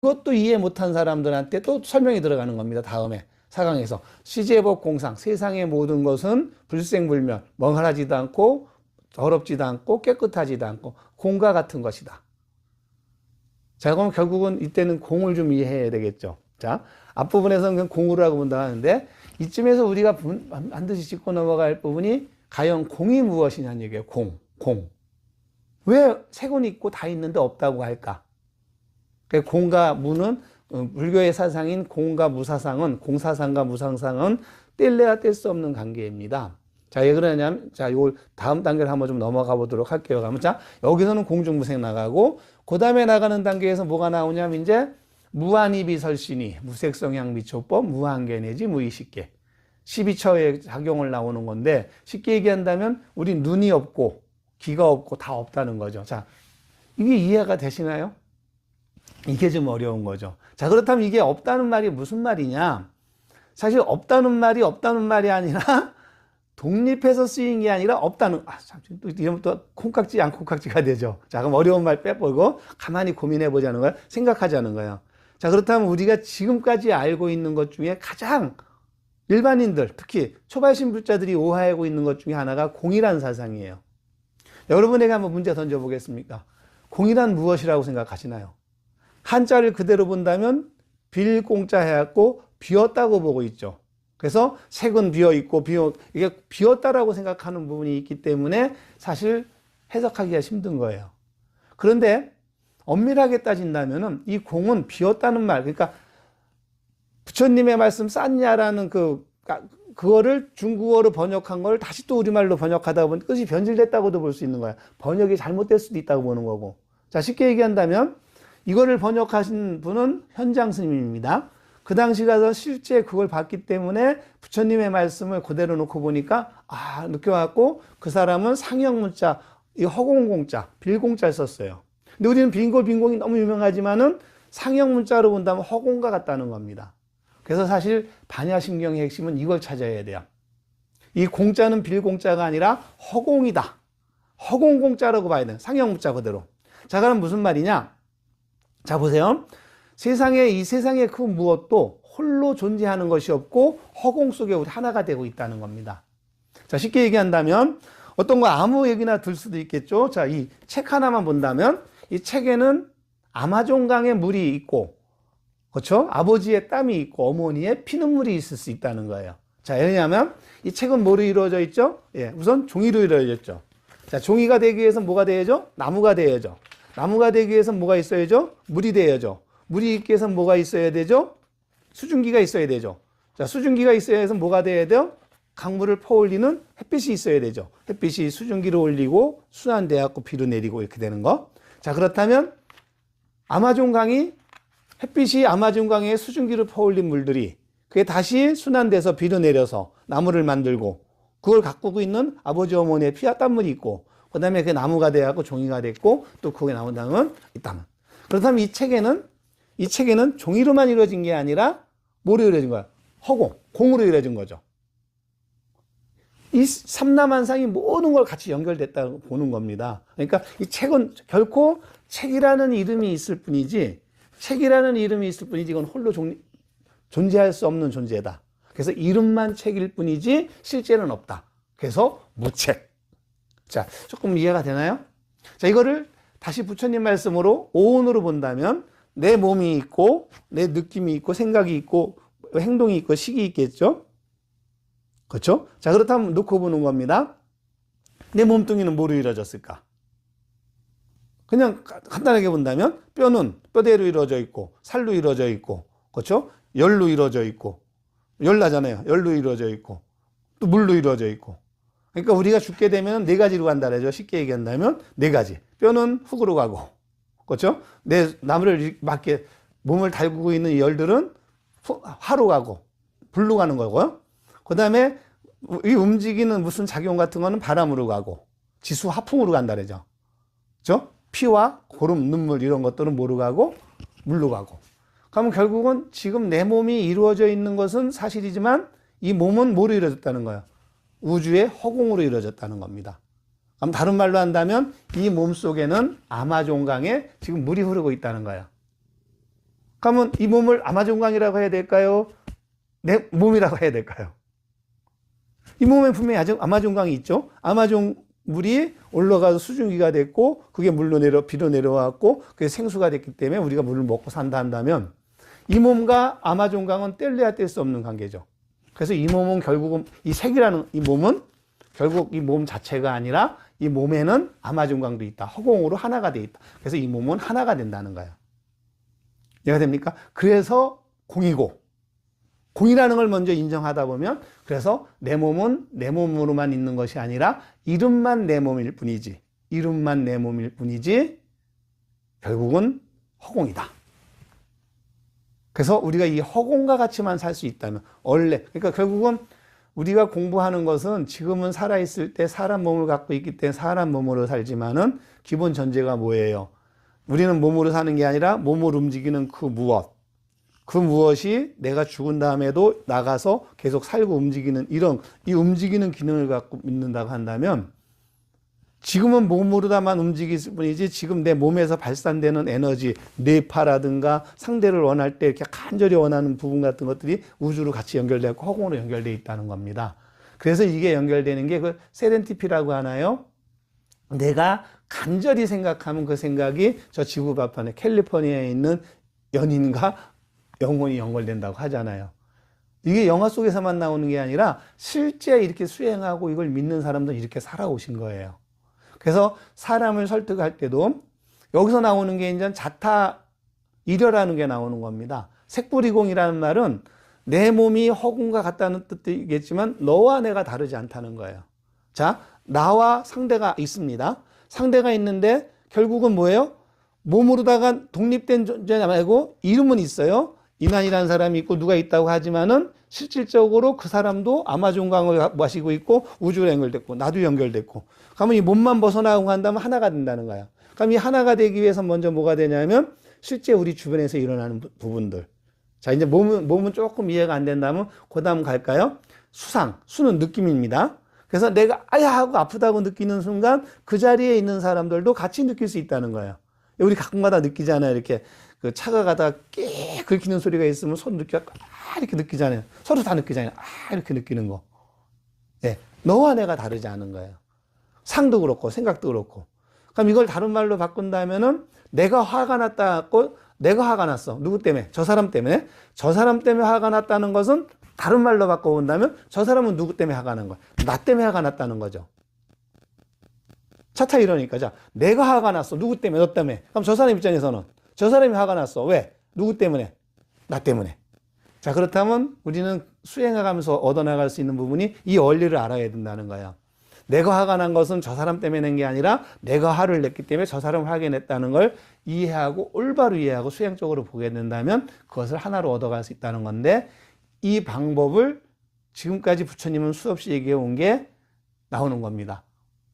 그것도 이해 못한 사람들한테 또 설명이 들어가는 겁니다. 다음에 4강에서 시제법 공상, 세상의 모든 것은 불생불멸, 멍하지도 않고 더럽지도 않고 깨끗하지도 않고 공과 같은 것이다. 자, 그럼 결국은 이때는 공을 좀 이해해야 되겠죠. 자, 앞부분에서는 그냥 공으로라고 본다 하는데 이쯤에서 우리가 반드시 짚고 넘어갈 부분이 과연 공이 무엇이냐는 얘기예요. 공. 왜 색은 있고 다 있는데 없다고 할까? 공과 무는 불교의 사상인 공과 무사상은, 공사상과 무상상은 뗄래야 뗄 수 없는 관계입니다. 자, 왜 그러냐면, 자, 요 다음 단계를 한번 좀 넘어가 보도록 할게요. 그러면 자, 여기서는 공중무색 나가고, 그 다음에 나가는 단계에서 뭐가 나오냐면, 이제, 무한이비설신이, 무색성향 미초법, 무한계 내지 무의식계. 12처의 작용을 나오는 건데, 쉽게 얘기한다면, 우리 눈이 없고, 귀가 없고, 다 없다는 거죠. 자, 이게 이해가 되시나요? 이게 좀 어려운 거죠. 자, 그렇다면 이게 없다는 말이 무슨 말이냐? 사실 없다는 말이 아니라, 독립해서 쓰인 게 아니라 없다는, 또 이러면 또 콩깍지 안 콩깍지가 되죠. 자, 그럼 어려운 말 빼버리고 가만히 고민해 보자는 거예요. 생각하자는 거예요. 자, 그렇다면 우리가 지금까지 알고 있는 것 중에 가장 일반인들, 특히 초발신불자들이 오해하고 있는 것 중에 하나가 공이라는 사상이에요. 여러분에게 한번 문제 던져보겠습니까? 공이란 무엇이라고 생각하시나요? 한자를 그대로 본다면 빌공자 해갖고 비었다고 보고 있죠. 그래서 색은 비어있고, 이게 비었다라고 생각하는 부분이 있기 때문에 사실 해석하기가 힘든 거예요. 그런데 엄밀하게 따진다면은 이 공은 비었다는 말, 그러니까 부처님의 말씀 쌌냐라는 그거를 중국어로 번역한 걸 다시 또 우리말로 번역하다 보니 뜻이 변질됐다고도 볼 수 있는 거야. 번역이 잘못될 수도 있다고 보는 거고. 자, 쉽게 얘기한다면 이거를 번역하신 분은 현장 스님입니다. 그 당시 가서 실제 그걸 봤기 때문에 부처님의 말씀을 그대로 놓고 보니까 느껴갖고 그 사람은 상형문자, 이 허공공자, 빌공자를 썼어요. 근데 우리는 빈공이 너무 유명하지만은 상형문자로 본다면 허공과 같다는 겁니다. 그래서 사실 반야심경의 핵심은 이걸 찾아야 돼요. 이 공자는 빌공자가 아니라 허공이다. 허공공자라고 봐야 돼요. 상형문자 그대로. 자, 그럼 무슨 말이냐? 자, 보세요. 이 세상의 그 무엇도 홀로 존재하는 것이 없고 허공 속에 우리 하나가 되고 있다는 겁니다. 자, 쉽게 얘기한다면 어떤 거 아무 얘기나 들 수도 있겠죠. 자, 이 책 하나만 본다면 이 책에는 아마존강의 물이 있고, 그렇죠? 아버지의 땀이 있고 어머니의 피눈물이 있을 수 있다는 거예요. 자, 왜냐하면 이 책은 뭐로 이루어져 있죠? 예, 우선 종이로 이루어져 있죠. 자, 종이가 되기 위해서 뭐가 돼야죠? 나무가 돼야죠. 나무가 되기 위해서 뭐가 있어야죠? 물이 돼야죠. 물이 있기 위해서 뭐가 있어야 되죠? 수증기가 있어야 되죠. 자, 수증기가 있어야 해서 뭐가 돼야 돼요? 강물을 퍼올리는 햇빛이 있어야 되죠. 햇빛이 수증기를 올리고 순환돼갖고 비로 내리고 이렇게 되는 거. 자, 그렇다면 햇빛이 아마존강에 수증기를 퍼올린 물들이 그게 다시 순환돼서 비로 내려서 나무를 만들고 그걸 가꾸고 있는 아버지 어머니의 피와 땀물이 있고 그 다음에 그게 나무가 돼갖고 종이가 됐고 또 그게 나온 다음은 이 땀. 그렇다면 이 책에는 종이로만 이루어진 게 아니라 뭐로 이루어진 거야? 공으로 이루어진 거죠. 이 삼라만상이 모든 걸 같이 연결됐다고 보는 겁니다. 그러니까 이 책은 결코 책이라는 이름이 있을 뿐이지 이건 홀로 존재할 수 없는 존재다. 그래서 이름만 책일 뿐이지 실제는 없다. 그래서 무책. 자, 조금 이해가 되나요? 자, 이거를 다시 부처님 말씀으로 오온으로 본다면 내 몸이 있고 내 느낌이 있고 생각이 있고 행동이 있고 식이 있겠죠? 그렇죠? 자, 그렇다면 놓고 보는 겁니다. 내 몸뚱이는 뭐로 이루어졌을까? 그냥 간단하게 본다면 뼈는 뼈대로 이루어져 있고 살로 이루어져 있고 그렇죠? 열로 이루어져 있고 열나잖아요. 열로 이루어져 있고 또 물로 이루어져 있고 그러니까 우리가 죽게 되면 네 가지로 간다라죠. 쉽게 얘기한다면 네 가지. 뼈는 흙으로 가고 그렇죠? 내 나무를 맞게 몸을 달구고 있는 열들은 화로 가고 불로 가는 거고요. 그 다음에 이 움직이는 무슨 작용 같은 거는 바람으로 가고 지수 하풍으로 간다 그러죠. 그렇죠? 피와 고름, 눈물 이런 것들은 뭐로 가고 물로 가고. 그러면 결국은 지금 내 몸이 이루어져 있는 것은 사실이지만 이 몸은 뭐로 이루어졌다는 거예요? 우주의 허공으로 이루어졌다는 겁니다. 그럼 다른 말로 한다면 이 몸 속에는 아마존강에 지금 물이 흐르고 있다는 거예요. 그러면 이 몸을 아마존강이라고 해야 될까요? 내 몸이라고 해야 될까요? 이 몸에 분명히 아마존강이 있죠. 아마존 물이 올라가서 수증기가 됐고 그게 비로 내려왔고 그게 생수가 됐기 때문에 우리가 물을 먹고 산다 한다면 이 몸과 아마존강은 뗄래야 뗄 수 없는 관계죠. 그래서 이 몸은 결국은 이 색이라는 이 몸은 결국 이 몸 자체가 아니라 이 몸에는 아마존강도 있다. 허공으로 하나가 돼 있다. 그래서 이 몸은 하나가 된다는 거예요. 이해가 됩니까? 그래서 공이고 공이라는 걸 먼저 인정하다 보면 그래서 내 몸은 내 몸으로만 있는 것이 아니라 이름만 내 몸일 뿐이지 이름만 내 몸일 뿐이지 결국은 허공이다. 그래서 우리가 이 허공과 같이만 살 수 있다면 원래 그러니까 결국은 우리가 공부하는 것은 지금은 살아있을 때 사람 몸을 갖고 있기 때문에 사람 몸으로 살지만은 기본 전제가 뭐예요? 우리는 몸으로 사는 게 아니라 몸을 움직이는 그 무엇이 내가 죽은 다음에도 나가서 계속 살고 움직이는 이 움직이는 기능을 갖고 있는다고 한다면 지금은 몸으로다만 움직일 뿐이지 지금 내 몸에서 발산되는 에너지, 뇌파라든가 상대를 원할 때 이렇게 간절히 원하는 부분 같은 것들이 우주로 같이 연결되고 허공으로 연결되어 있다는 겁니다. 그래서 이게 연결되는 게 그 세렌티피라고 하나요? 내가 간절히 생각하면 그 생각이 저 지구 바편에 캘리포니아에 있는 연인과 영혼이 연결된다고 하잖아요. 이게 영화 속에서만 나오는 게 아니라 실제 이렇게 수행하고 이걸 믿는 사람들은 이렇게 살아오신 거예요. 그래서 사람을 설득할 때도 여기서 나오는 게 이제 자타 일여라는 게 나오는 겁니다. 색불이공이라는 말은 내 몸이 허공과 같다는 뜻이겠지만 너와 내가 다르지 않다는 거예요. 자, 나와 상대가 있습니다. 상대가 있는데 결국은 뭐예요? 몸으로다가 독립된 존재 말고 이름은 있어요. 인환이라는 사람이 있고 누가 있다고 하지만은 실질적으로 그 사람도 아마존강을 마시고 있고 우주로 연결됐고 나도 연결됐고 그러면 이 몸만 벗어나고 한다면 하나가 된다는 거야. 그럼 이 하나가 되기 위해서 먼저 뭐가 되냐면 실제 우리 주변에서 일어나는 부분들. 자, 이제 몸은 조금 이해가 안 된다면 그 다음 갈까요? 수는 느낌입니다. 그래서 내가 아야 하고 아프다고 느끼는 순간 그 자리에 있는 사람들도 같이 느낄 수 있다는 거예요. 우리 가끔가다 느끼잖아요. 이렇게 그 차가 가다가 깨 긁히는 소리가 있으면 손 이렇게 느끼잖아요. 서로 다 느끼잖아요. 이렇게 느끼는 거. 네, 너와 내가 다르지 않은 거예요. 상도 그렇고 생각도 그렇고. 그럼 이걸 다른 말로 바꾼다면은 내가 화가 났다고 내가 화가 났어. 누구 때문에? 저 사람 때문에. 저 사람 때문에 화가 났다는 것은 다른 말로 바꿔본다면 저 사람은 누구 때문에 화가 난 거야? 나 때문에 화가 났다는 거죠. 차차 이러니까 자, 내가 화가 났어. 누구 때문에? 너 때문에. 그럼 저 사람 입장에서는 저 사람이 화가 났어. 왜? 누구 때문에? 나 때문에. 자, 그렇다면 우리는 수행해가면서 얻어나갈 수 있는 부분이 이 원리를 알아야 된다는 거야. 내가 화가 난 것은 저 사람 때문에 낸 게 아니라 내가 화를 냈기 때문에 저 사람을 화게 냈다는 걸 이해하고 올바로 이해하고 수행적으로 보게 된다면 그것을 하나로 얻어갈 수 있다는 건데 이 방법을 지금까지 부처님은 수없이 얘기해 온 게 나오는 겁니다.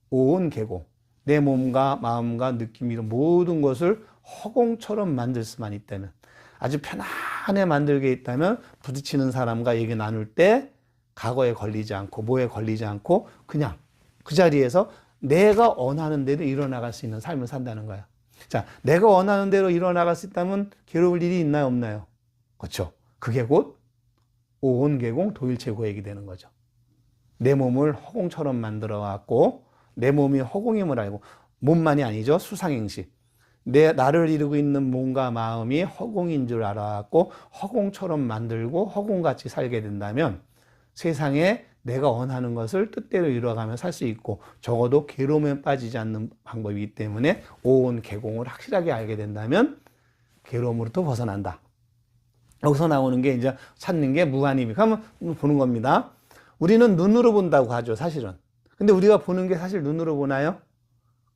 온 개공. 내 몸과 마음과 느낌 이런 모든 것을 허공처럼 만들 수만 있다면 아주 편안하게 만들게 있다면 부딪히는 사람과 얘기 나눌 때 과거에 걸리지 않고 뭐에 걸리지 않고 그냥 그 자리에서 내가 원하는 대로 일어나갈 수 있는 삶을 산다는 거야. 자, 내가 원하는 대로 일어나갈 수 있다면 괴로울 일이 있나요, 없나요? 그렇죠. 그게 곧 오온개공 도일체고액이 되는 거죠. 내 몸을 허공처럼 만들어 갖고 내 몸이 허공임을 알고 몸만이 아니죠. 수상행식. 나를 이루고 있는 몸과 마음이 허공인 줄 알아갖고 허공처럼 만들고 허공같이 살게 된다면 세상에 내가 원하는 것을 뜻대로 이루어가며 살 수 있고 적어도 괴로움에 빠지지 않는 방법이기 때문에 오온개공을 확실하게 알게 된다면 괴로움으로부터 벗어난다. 여기서 나오는 게 이제 찾는 게 무한입니다. 그러면 보는 겁니다. 우리는 눈으로 본다고 하죠, 사실은. 근데 우리가 보는 게 사실 눈으로 보나요?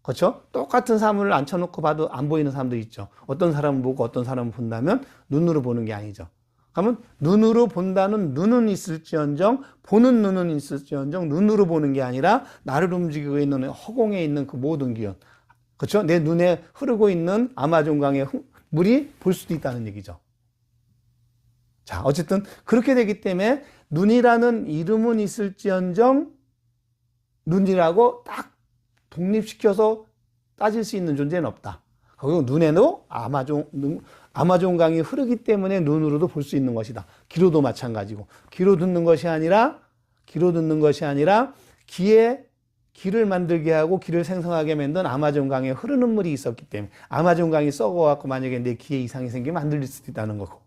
그렇죠? 똑같은 사물을 앉혀놓고 봐도 안 보이는 사람도 있죠. 어떤 사람은 보고 어떤 사람은 본다면 눈으로 보는 게 아니죠. 그러면 눈으로 본다는 눈은 있을지언정 보는 눈은 있을지언정 눈으로 보는 게 아니라 나를 움직이고 있는 허공에 있는 그 모든 기운. 그렇죠? 내 눈에 흐르고 있는 아마존강의 물이 볼 수도 있다는 얘기죠. 자, 어쨌든 그렇게 되기 때문에 눈이라는 이름은 있을지언정 눈이라고 딱 독립시켜서 따질 수 있는 존재는 없다. 그리고 눈에도 아마존 강이 흐르기 때문에 눈으로도 볼 수 있는 것이다. 귀로도 마찬가지고, 귀로 듣는 것이 아니라 귀를 만들게 하고 귀를 생성하게 만든 아마존 강에 흐르는 물이 있었기 때문에, 아마존 강이 썩어갖고 만약에 내 귀에 이상이 생기면 안 들릴 수도 있다는 거고.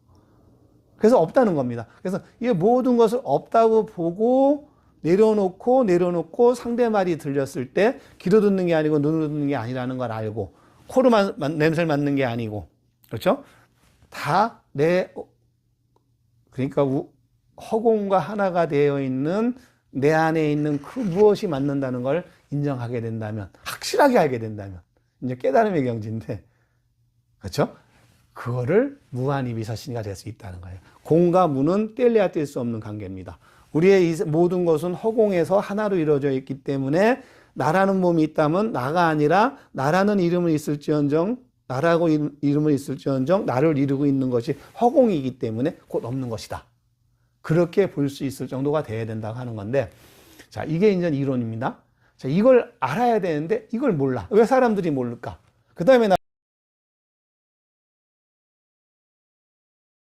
그래서 없다는 겁니다. 그래서 이 모든 것을 없다고 보고 내려놓고 상대 말이 들렸을 때 귀로 듣는 게 아니고 눈으로 듣는 게 아니라는 걸 알고, 코로 냄새를 맡는 게 아니고, 그렇죠? 다 그러니까 허공과 하나가 되어 있는 내 안에 있는 그 무엇이 맞는다는 걸 인정하게 된다면, 확실하게 알게 된다면, 이제 깨달음의 경지인데, 그렇죠? 그거를 무한이비사신이가 될 수 있다는 거예요. 공과 무는 뗄래야 뗄 수 없는 관계입니다. 우리의 이 모든 것은 허공에서 하나로 이루어져 있기 때문에, 나라는 몸이 있다면 나가 아니라 나라는 이름은 있을지언정, 나라고 이름은 있을지언정 나를 이루고 있는 것이 허공이기 때문에 곧 없는 것이다. 그렇게 볼 수 있을 정도가 돼야 된다고 하는 건데, 자, 이게 이제 이론입니다. 자, 이걸 알아야 되는데 이걸 몰라. 왜 사람들이 모를까? 그 다음에